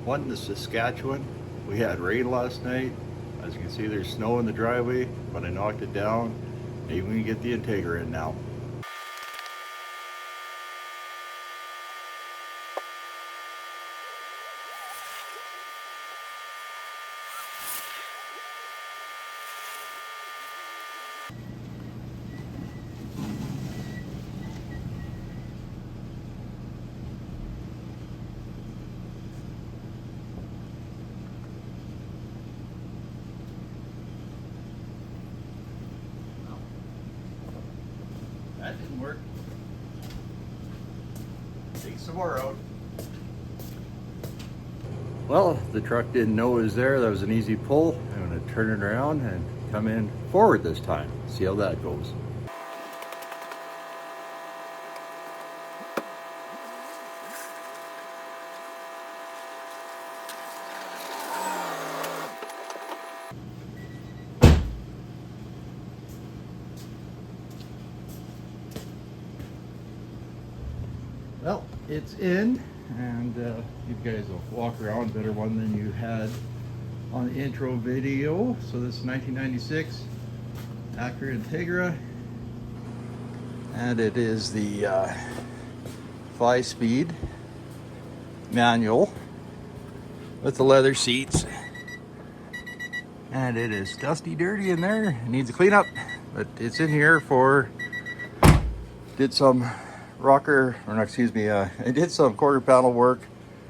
Quentin, Saskatchewan. We had rain last night. As you can see, there's snow in the driveway, but I knocked it down. Maybe we can get the Integra in now. That didn't work. Take some more out. Well, the truck didn't know it was there. That was an easy pull. I'm going to turn it around and come in forward this time. See how that goes. Well, it's in, and you guys will walk around better one than you had on the intro video. So this is 1996 Acura Integra, and it is the 5-speed manual with the leather seats, and it is dusty, dirty in there. It needs a cleanup, but it's in here for did some rocker, or no, excuse me, I did some quarter panel work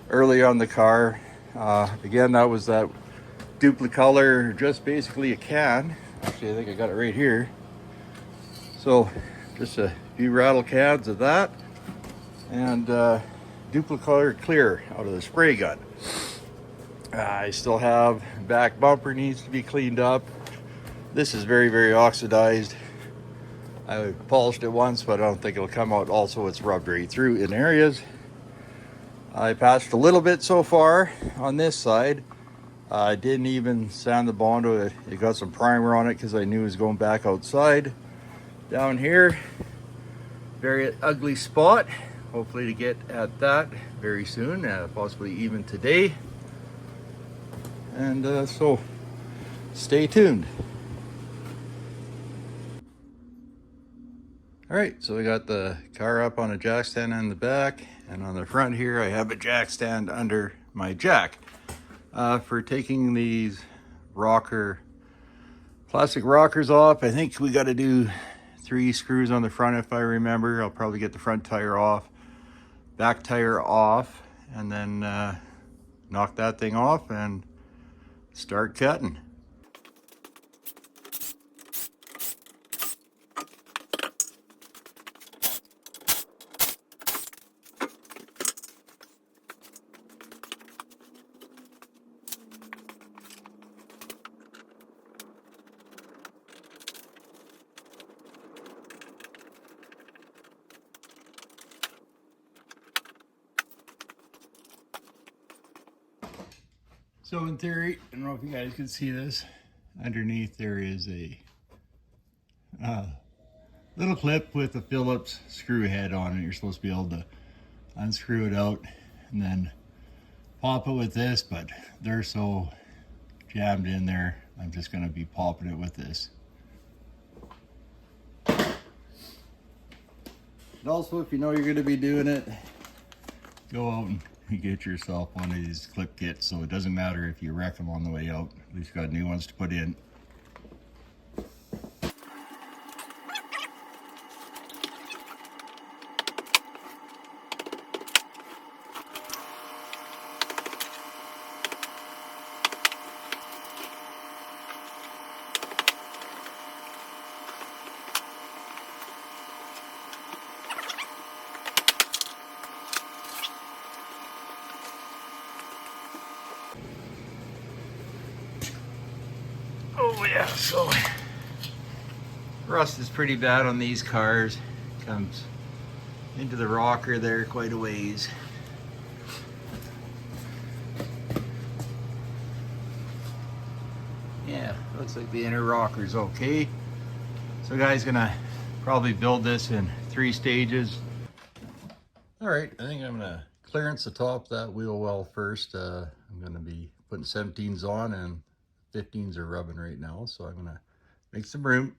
earlier on the car. Again, that was that duplicolor, just basically a can. Actually, I think I got it right here. So just a few rattle cans of that, and duplicolor clear out of the spray gun. I still have back bumper needs to be cleaned up. This is very, very oxidized. I polished it once, but I don't think it'll come out. Also, it's rubbed right through in areas. I patched a little bit so far on this side. I didn't even sand the Bondo. It got some primer on it because I knew it was going back outside. Down here, very ugly spot. Hopefully to get at that very soon, possibly even today. And so stay tuned. All right, so we got the car up on a jack stand in the back, and on the front here I have a jack stand under my jack. For taking these plastic rockers off, I think we got to do 3 screws on the front if I remember. I'll probably get the front tire off, back tire off, and then knock that thing off and start cutting. So in theory, I don't know if you guys can see this, underneath there is a little clip with a Phillips screw head on it. You're supposed to be able to unscrew it out and then pop it with this, but they're so jammed in there, I'm just going to be popping it with this. And also, if you know you're going to be doing it, go out and you get yourself one of these clip kits, so it doesn't matter if you wreck them on the way out. At least you got new ones to put in. Oh yeah, so rust is pretty bad on these cars. Comes into the rocker there quite a ways. Yeah, looks like the inner rocker's okay. So guys, gonna probably build this in 3 stages. All right, I think I'm gonna clearance atop that wheel well first. I'm going to be putting 17s on, and 15s are rubbing right now, so I'm going to make some room.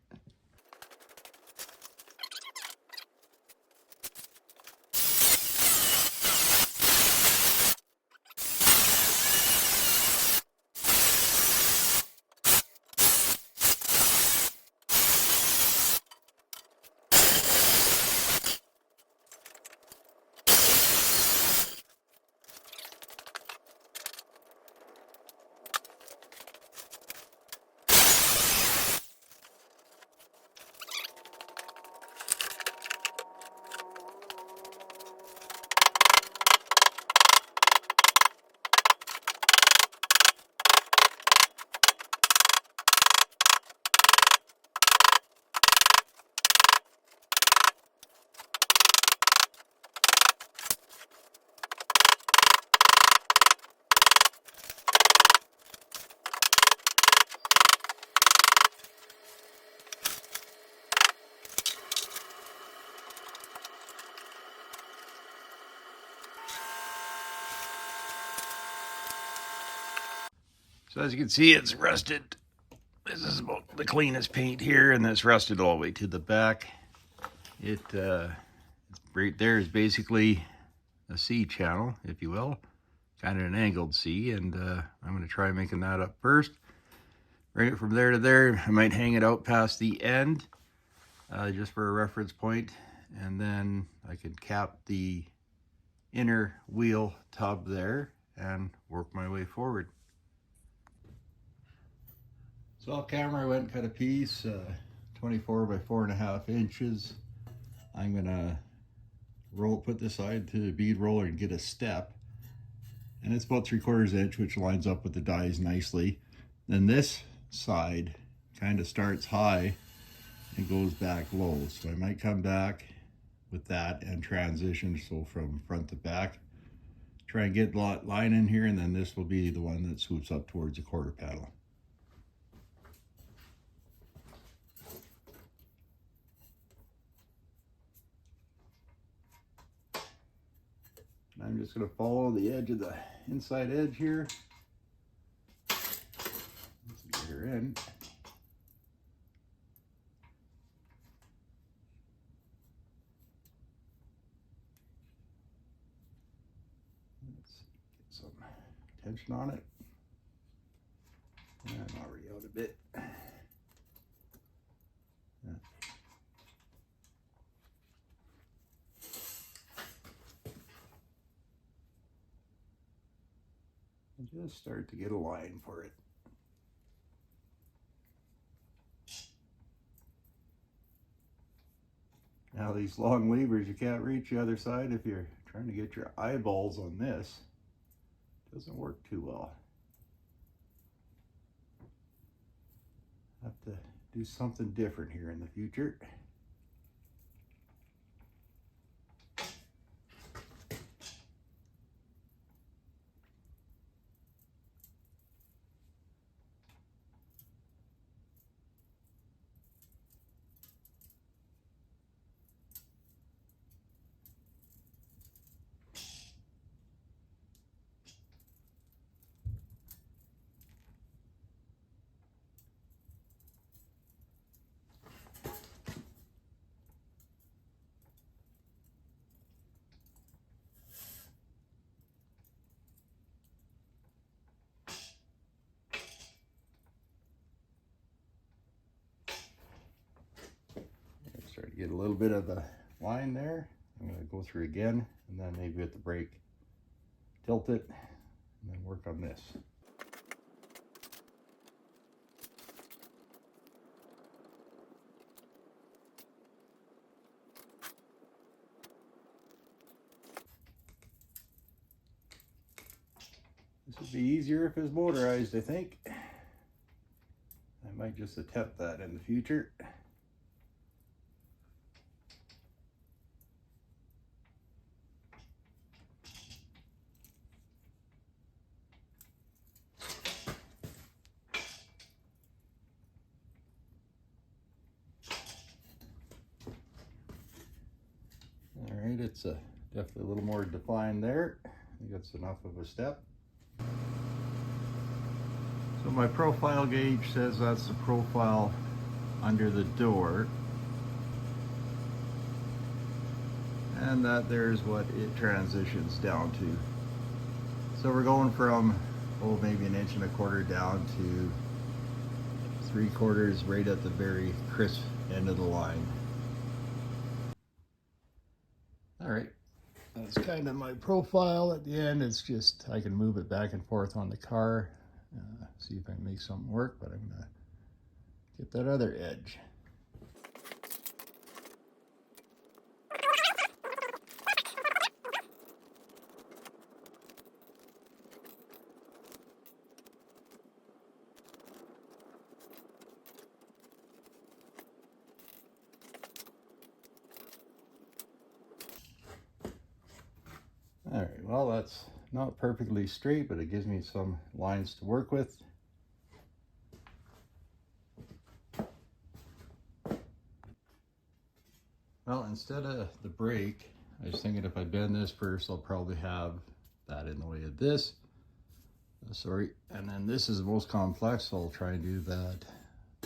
So as you can see, it's rusted. This is about the cleanest paint here, and it's rusted all the way to the back. It right there is basically a C channel, if you will, kind of an angled C, and I'm going to try making that up first. Bring it from there to there. I might hang it out past the end, just for a reference point, and then I could cap the inner wheel tub there and work my way forward. So off camera, I went and cut a piece, 24 by 4.5 inches. I'm gonna put this side to the bead roller and get a step, and it's about 3/4 inch, which lines up with the dies nicely. Then this side kind of starts high and goes back low, so I might come back with that and transition, so from front to back, try and get line in here, and then this will be the one that swoops up towards the quarter panel. I'm just going to follow the edge of the inside edge here. Let's get her in. Let's get some tension on it. And I'm already out a bit. Just start to get a line for it. Now these long levers, you can't reach the other side if you're trying to get your eyeballs on this. It doesn't work too well. Have to do something different here in the future. Start to get a little bit of a line there. I'm going to go through again, and then maybe with the brake, tilt it, and then work on this. This would be easier if it was motorized, I think. I might just attempt that in the future. All right, it's Definitely a little more defined there. I think that's enough of a step. So my profile gauge says that's the profile under the door. And that there's what it transitions down to. So we're going from, maybe 1.25 inches down to 3/4 right at the very crisp end of the line. All right, that's kind of my profile at the end. It's just, I can move it back and forth on the car, see if I can make something work, but I'm gonna get that other edge. All right, well, that's not perfectly straight, but it gives me some lines to work with. Well, instead of the brake, I was thinking if I bend this first, I'll probably have that in the way of this. Sorry, and then this is the most complex, so I'll try and do that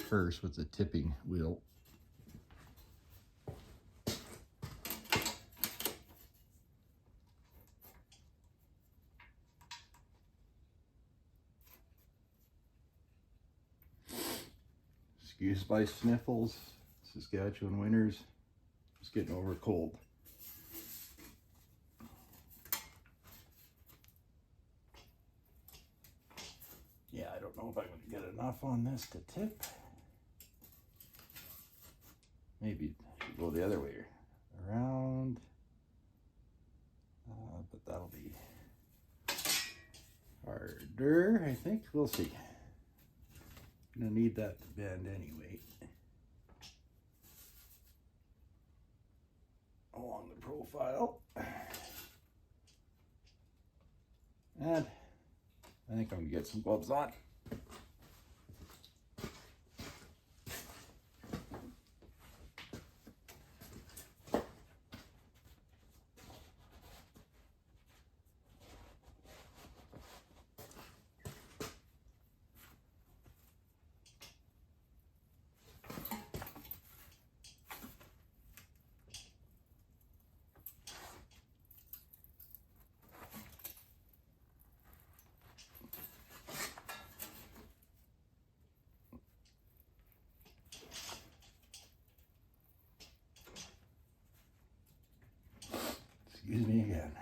first with the tipping wheel. Excuse my sniffles, Saskatchewan winters, just getting over a cold. Yeah, I don't know if I'm going to get enough on this to tip. Maybe I should go the other way around, but that'll be harder, I think. We'll see. I'm going to need that to bend anyway. Along the profile. And I think I'm going to get some gloves on. Excuse me again.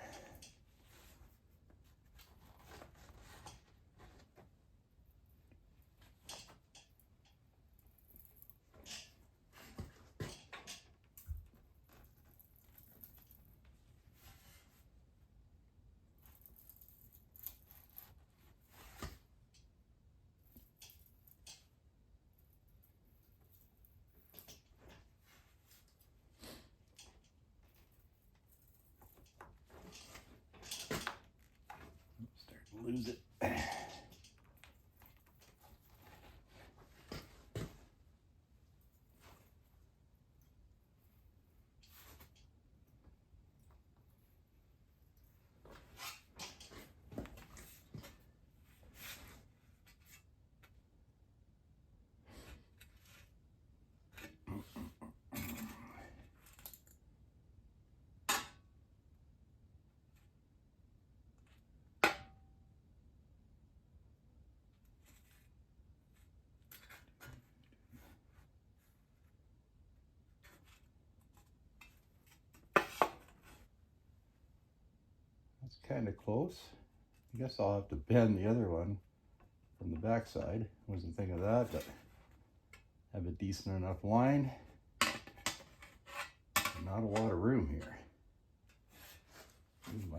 Start to lose it. That's kind of close. I guess I'll have to bend the other one from the back side. Wasn't thinking of that, but have a decent enough line. Not a lot of room here. Move my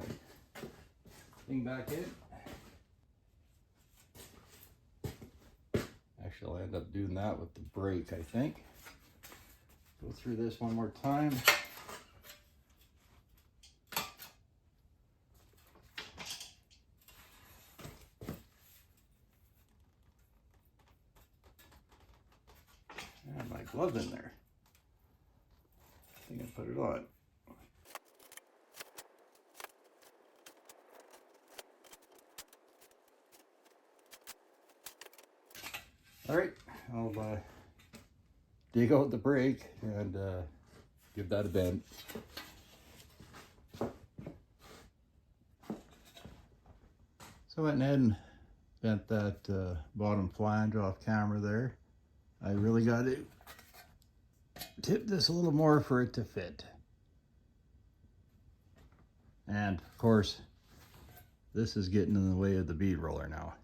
thing back in. Actually, I'll end up doing that with the brake, I think. Go through this one more time. And my glove in there. I think I put it on. All right, I'll dig out the brake and give that a bend. So I went ahead and bent that bottom flange off camera there. I really got to tip this a little more for it to fit. And of course, this is getting in the way of the bead roller now.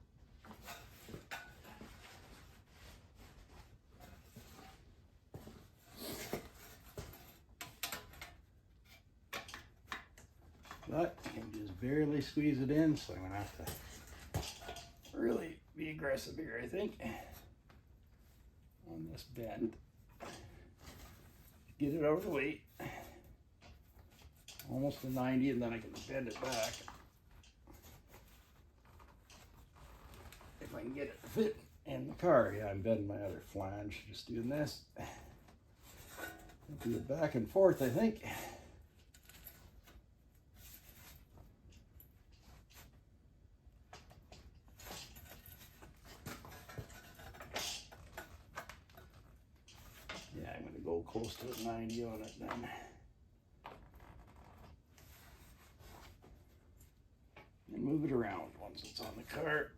But I can just barely squeeze it in, so I'm gonna have to really be aggressive here, I think, on this bend. Get it out of the way. Almost to 90, and then I can bend it back. If I can get it to fit in the car. Yeah, I'm bending my other flange, just doing this. Do it back and forth, I think. Yeah, I'm gonna go close to 90 on it then. And move it around once it's on the car.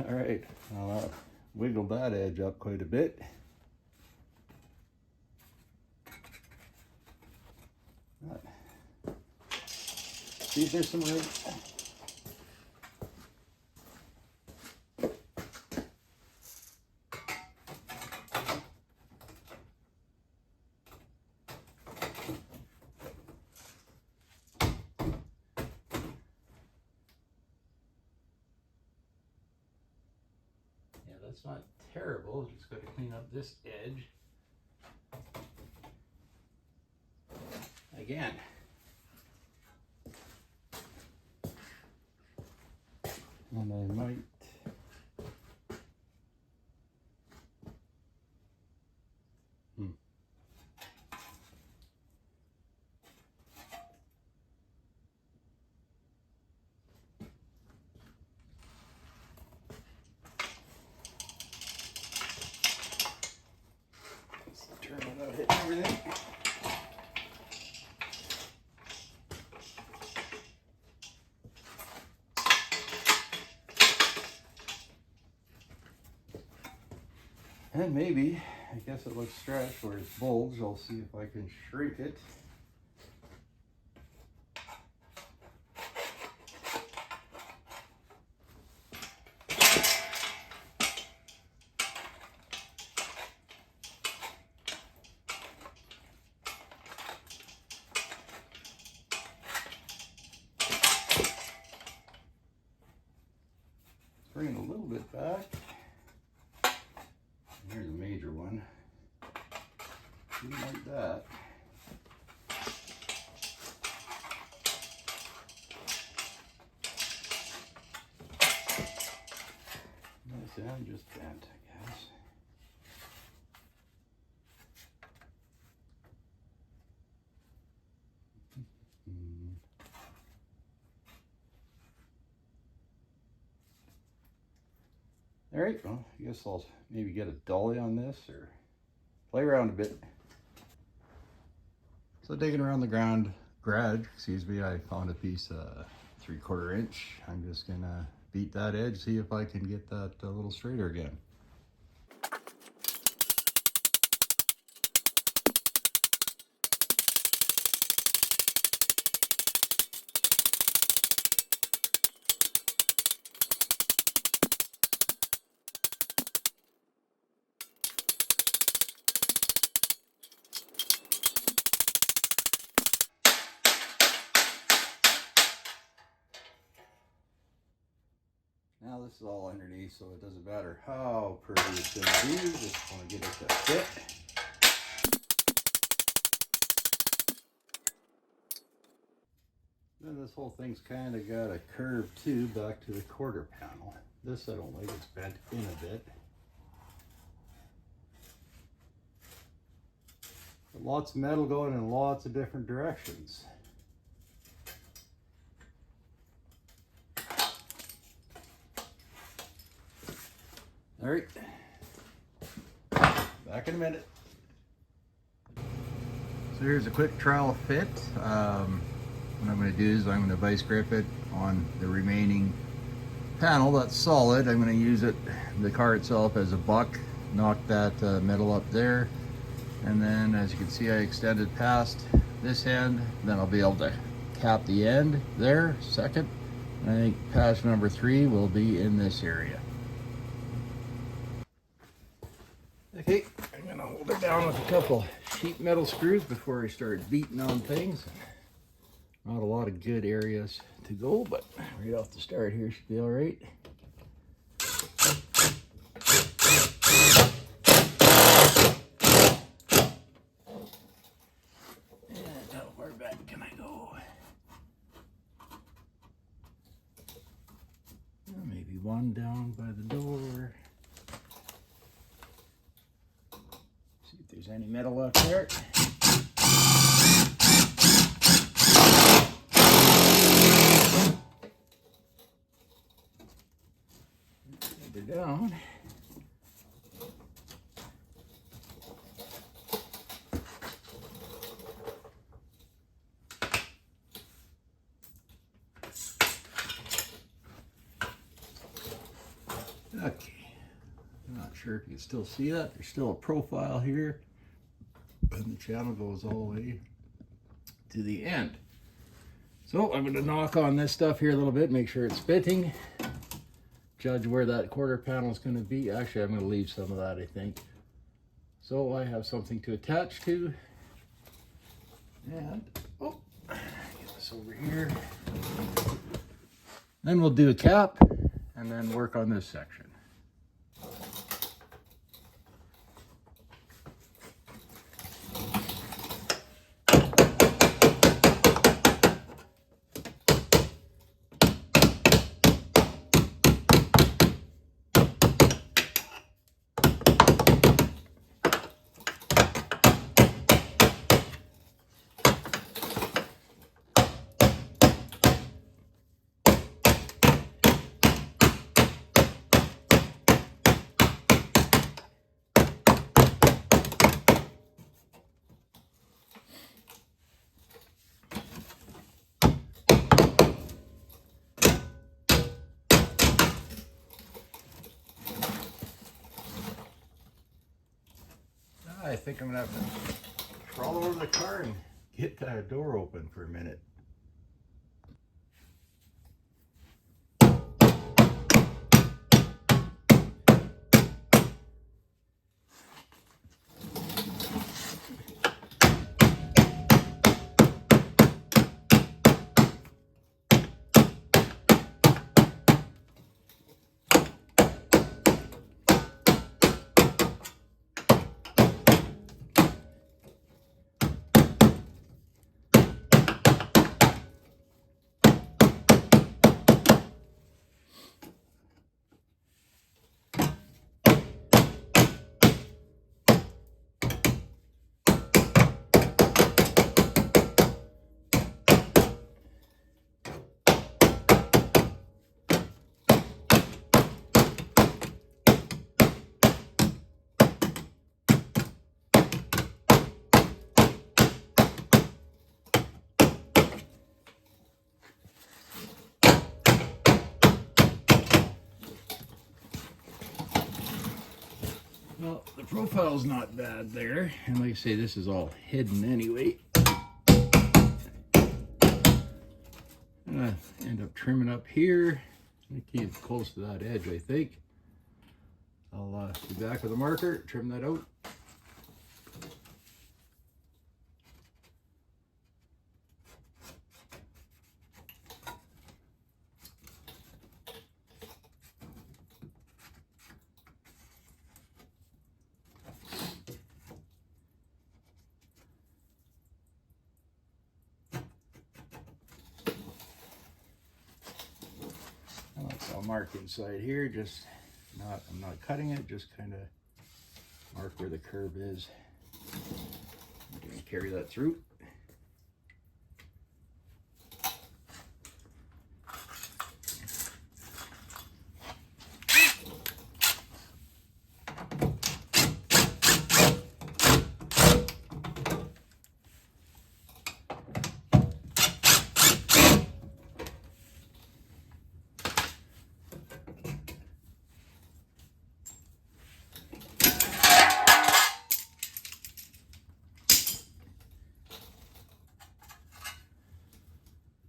All right, I'll wiggle that edge up quite a bit. See if there's some room. That's not terrible. Just got to clean up this edge. Again. And I might turn without hitting everything. And maybe, I guess it looks stretched where it's bulged. I'll see if I can shrink it. Bring it a little bit back. Here's a major one. Something like that. This end just bent, I guess. All right, well, I guess I'll maybe get a dolly on this or play around a bit. So digging around the garage, excuse me, I found a piece 3/4 inch. I'm just gonna beat that edge, see if I can get that a little straighter again. Now this is all underneath, so it doesn't matter how pretty it's going to be. Just want to get it to fit. this whole thing's kind of got a curve too back to the quarter panel. This I don't like, it's bent in a bit. But lots of metal going in lots of different directions. All right, back in a minute. So here's a quick trial fit. What I'm going to do is I'm going to vice grip it on the remaining panel that's solid. I'm going to use it, the car itself, as a buck, knock that metal up there, and then as you can see I extended past this end, then I'll be able to cap the end there, second. And I think pass number 3 will be in this area. Okay, I'm going to hold it down with a couple sheet metal screws before I start beating on things. Not a lot of good areas to go, but right off the start here should be all right. And how far back can I go? Maybe one down by the door. See if there's any metal left there. Down. Okay, I'm not sure if you can still see that. There's still a profile here, and the channel goes all the way to the end. So I'm going to knock on this stuff here a little bit, make sure it's fitting. Judge where that quarter panel is going to be. Actually, I'm going to leave some of that, I think. So I have something to attach to. And, oh, get this over here. Then we'll do a cap and then work on this section. I think I'm gonna have to crawl over the car and get that door open for a minute. Well, the profile's not bad there, and like I say, this is all hidden anyway. I'm gonna end up trimming up here. I'm gonna keep it close to that edge, I think. I'll be back with a marker, trim that out. mark inside here, just I'm not cutting it, just kind of mark where the curve is. I'm going to carry that through.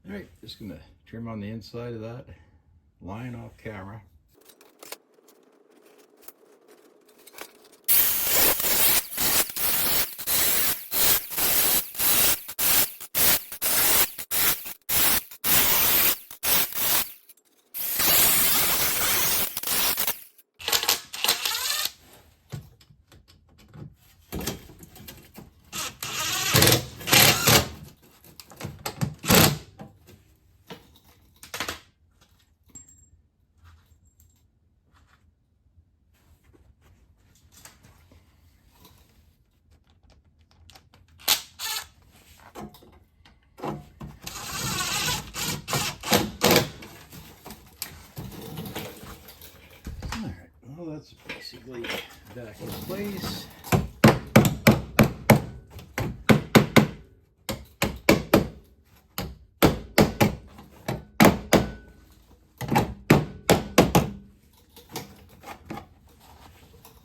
All right, just gonna trim on the inside of that line off camera. Well, that's basically back in place.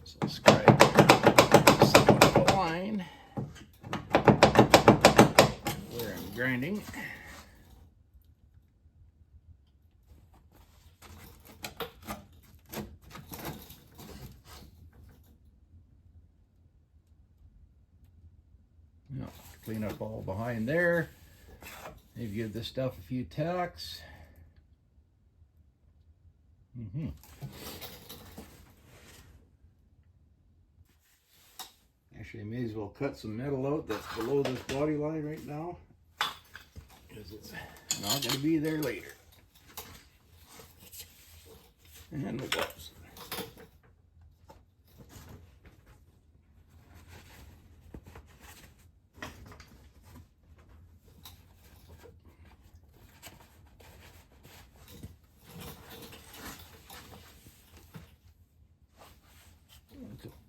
So I'll scribe somewhat of a line where I'm grinding. Clean up all behind there. Maybe give this stuff a few tacks. Actually, I may as well cut some metal out that's below this body line right now, because it's not going to be there later. And the gloves.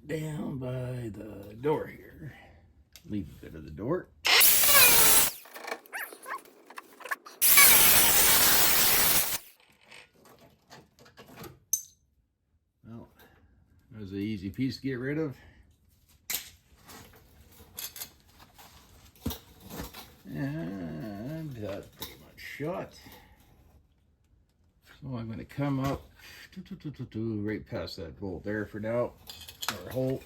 Down by the door here. Leave a bit of the door. Well, that was an easy piece to get rid of. And that's pretty much shut. So I'm going to come up right past that bolt there for now. Or hole.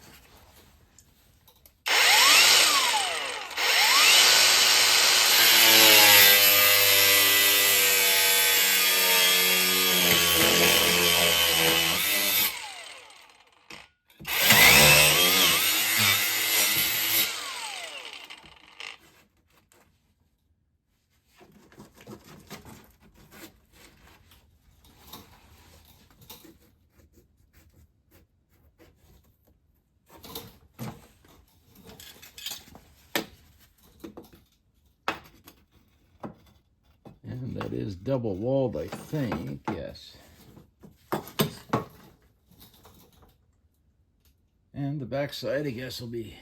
And that is double walled, I think, yes. And the back side, I guess, will be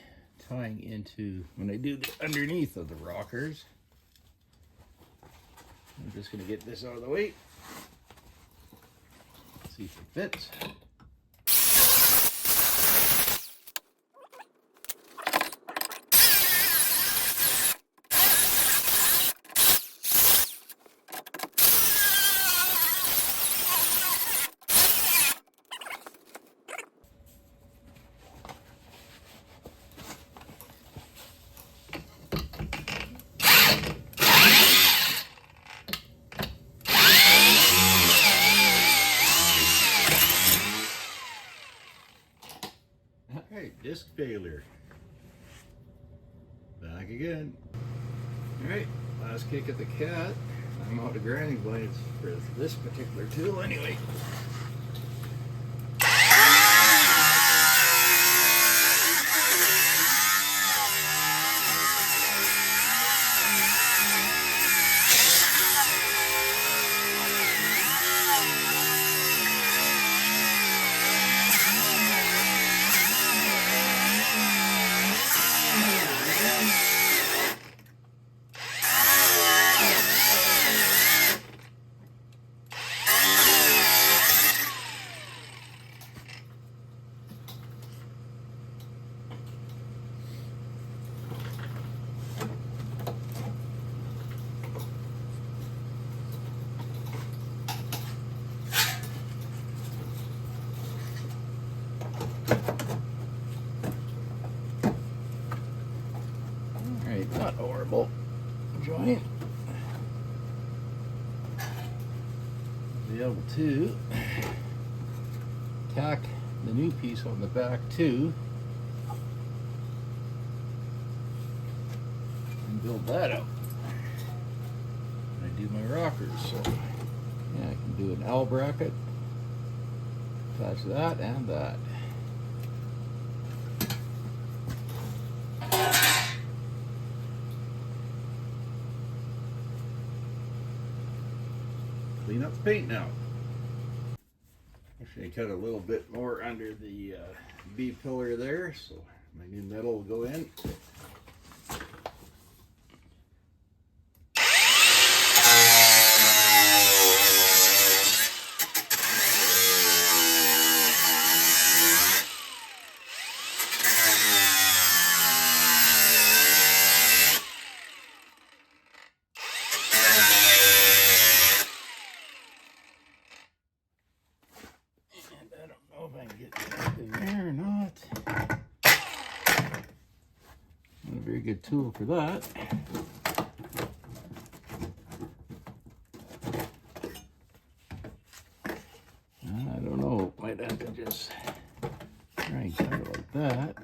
tying into when I do the underneath of the rockers. I'm just going to get this out of the way. See if it fits. Disc failure. Back again. Alright, last kick at the cat. I'm out of grinding blades for this particular tool anyway. Not horrible joint. Be able to tack the new piece on the back too and build that out when I do my rockers. So yeah, I can do an L bracket, attach that and that. Clean up the paint now. Actually, I cut a little bit more under the B pillar there, so my new metal will go in. Good tool for that. I don't know, might have to just try and cut it like that.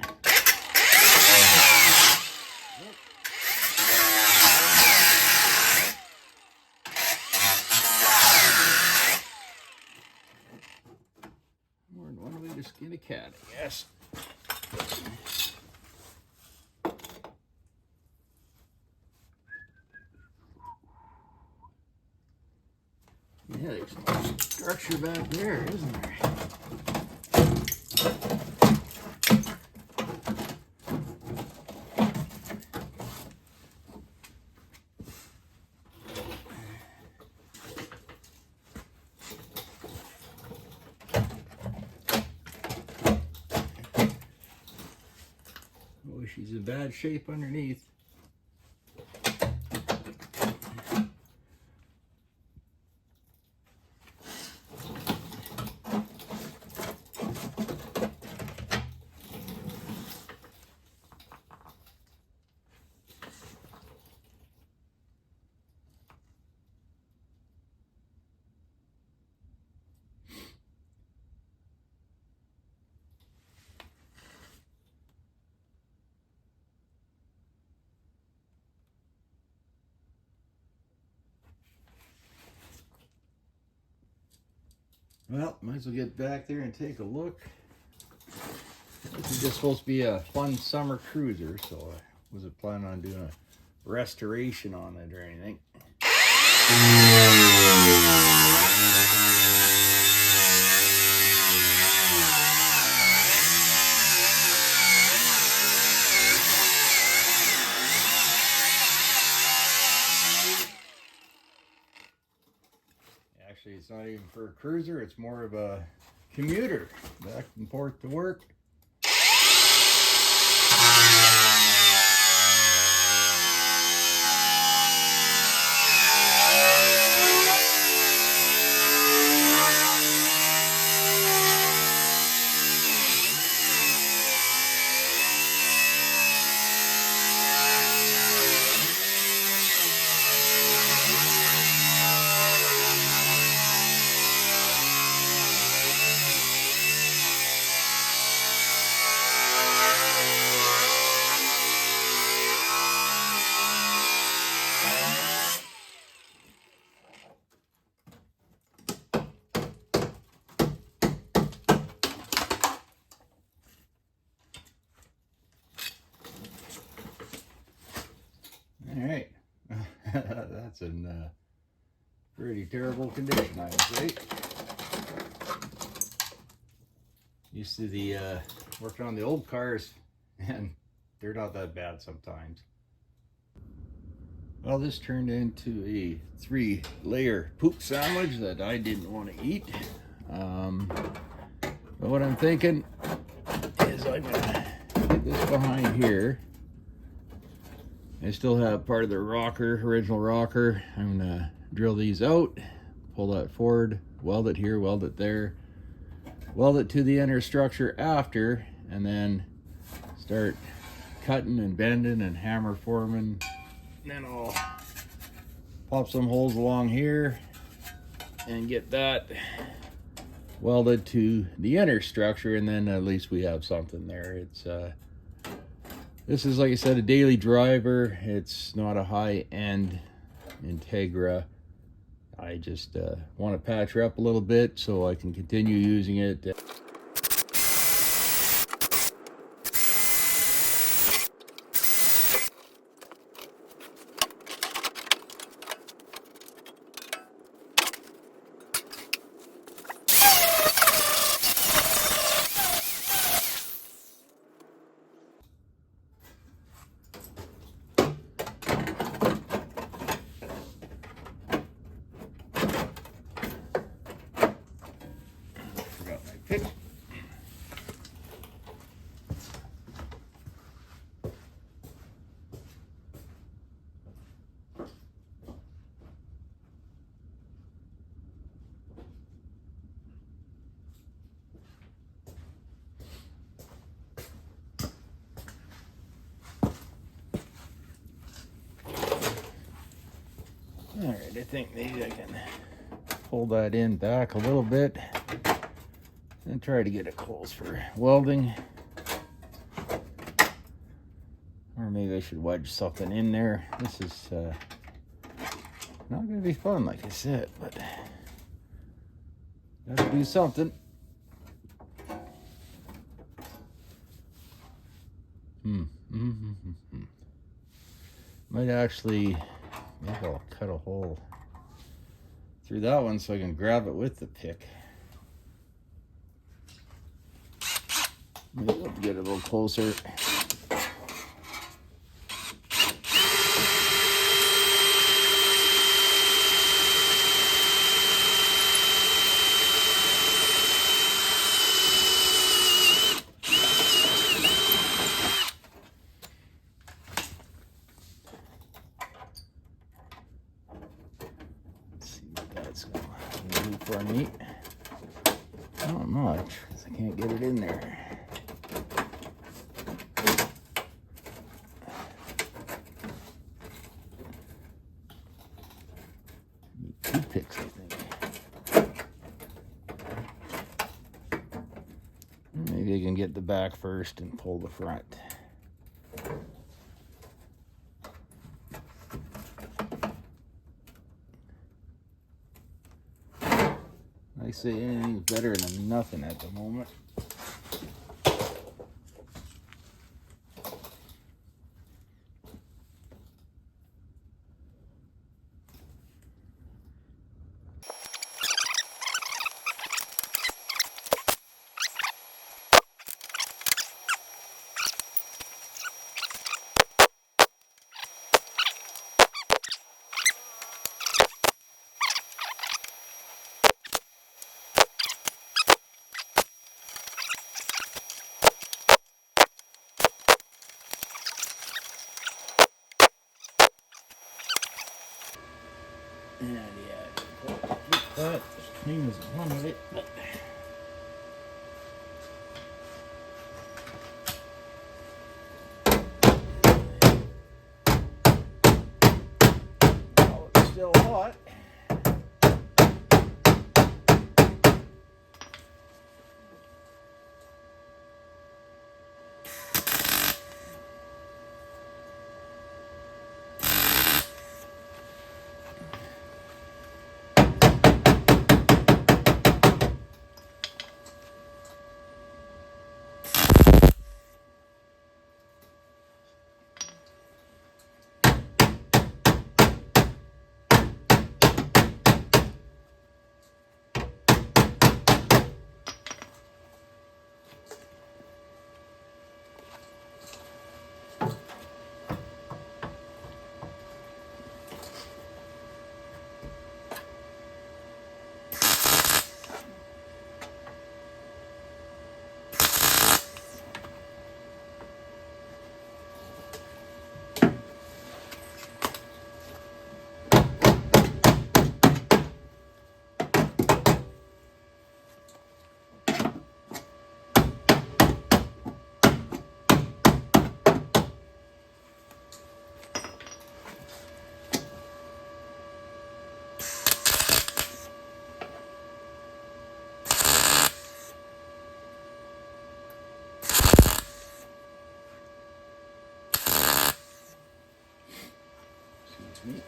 More than one way to skin a cat, I guess. Yeah, there's some structure back there, isn't there? Oh, she's in bad shape underneath. Well, might as well get back there and take a look. This is just supposed to be a fun summer cruiser, so I wasn't planning on doing a restoration on it or anything. Actually, it's not even for a cruiser, it's more of a commuter, back and forth to work. That's in pretty terrible condition, I would say. Used to the working on the old cars, and they're not that bad sometimes. Well, this turned into a 3-layer poop sandwich that I didn't want to eat. But what I'm thinking is I'm gonna get this behind here. I still have part of the rocker, original rocker. I'm gonna drill these out, pull that forward, weld it here, weld it there, weld it to the inner structure after, and then start cutting and bending and hammer forming. And then I'll pop some holes along here and get that welded to the inner structure, and then at least we have something there. It's this is, like I said, a daily driver. It's not a high-end Integra. I just want to patch her up a little bit so I can continue using it. Pick. All right, I think maybe I can pull that in back a little bit and try to get it close for welding. Or maybe I should wedge something in there. This is not going to be fun, like I said, but gotta do something. Might actually, maybe I'll cut a hole through that one so I can grab it with the pick. Maybe I'll get it a little closer. For me, not much, because I can't get it in there. Need 2 picks, I think. Maybe I can get the back first and pull the front. I say anything's better than nothing at the moment. And yeah, keep that as clean as I wanted it. But oh, it's still hot. me.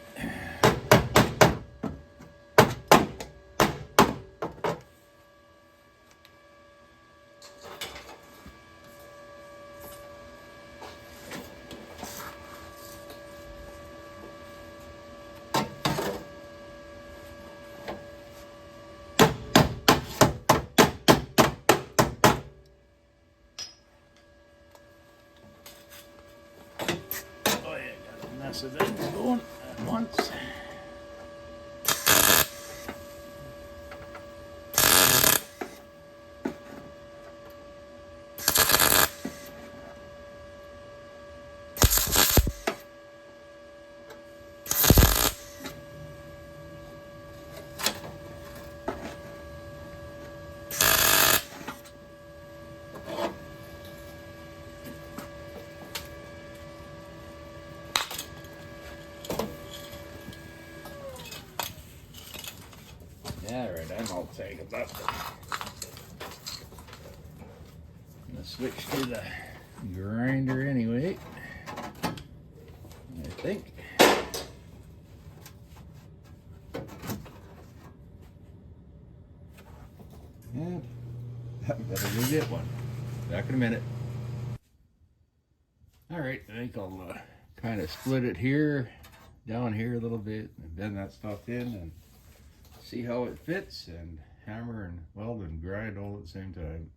Oh yeah, got a mess of things going at once. Yeah, right, I'm all taken up. I'm gonna switch to the grinder anyway. I think. Yeah, better go get one. Back in a minute. All right, I think I'll kind of split it here, down here a little bit, and bend that stuff in and see how it fits, and hammer and weld and grind all at the same time.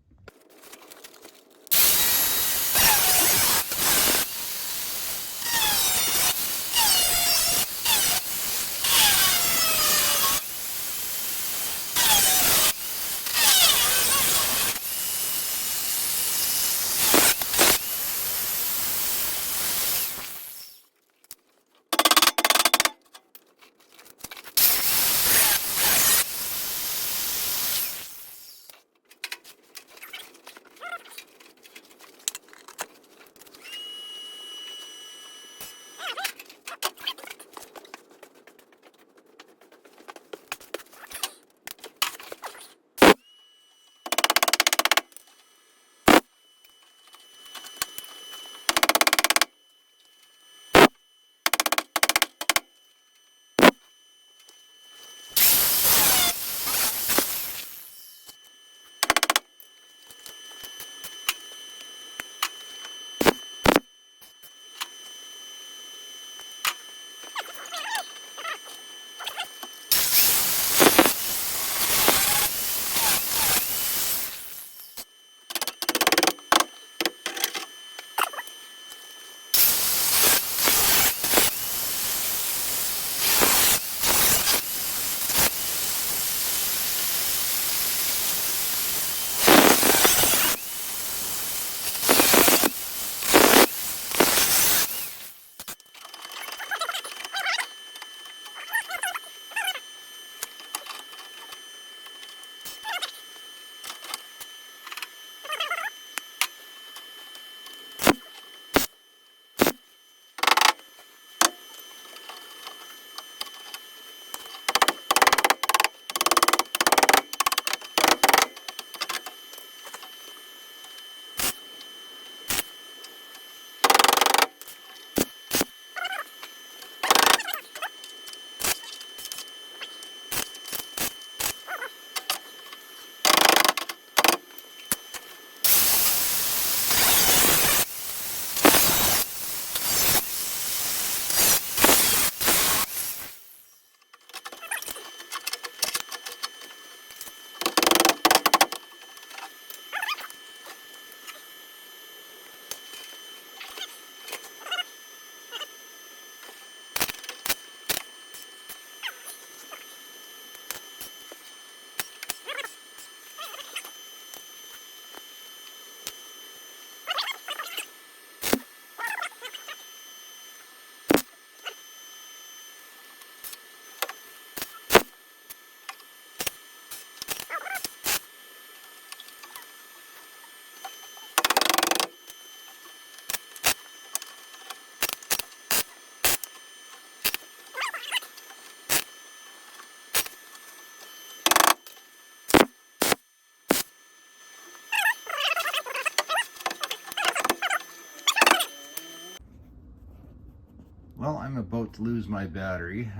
Well, I'm about to lose my battery.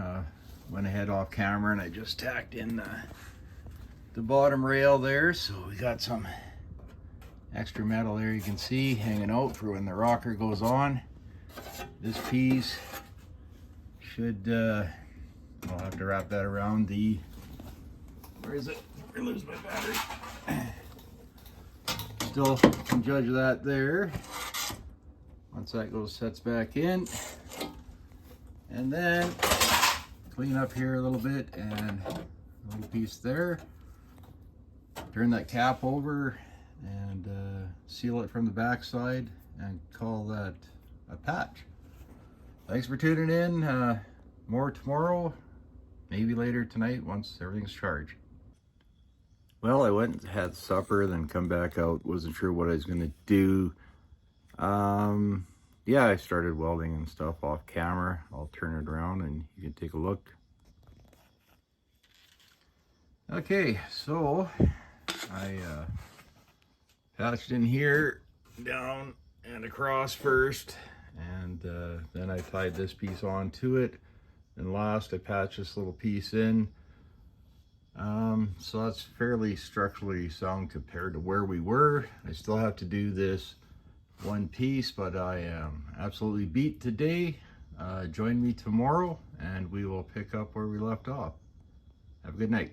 Went ahead off camera and I just tacked in the bottom rail there, so we got some extra metal there you can see hanging out for when the rocker goes on. This piece should, I'll have to wrap that around the, where is it? I lose my battery. Still can judge that there. Once that sets back in, and then clean up here a little bit and a little piece there. Turn that cap over and seal it from the back side and call that a patch. Thanks for tuning in. More tomorrow, maybe later tonight once everything's charged. Well, I went and had supper, then come back out. Wasn't sure what I was gonna do. Yeah, I started welding and stuff off camera. I'll turn it around and you can take a look. Okay, so I patched in here, down and across first, and then I tied this piece onto it. And last I patched this little piece in. So that's fairly structurally sound compared to where we were. I still have to do this one piece, but I am absolutely beat today. Join me tomorrow and we will pick up where we left off. Have a good night.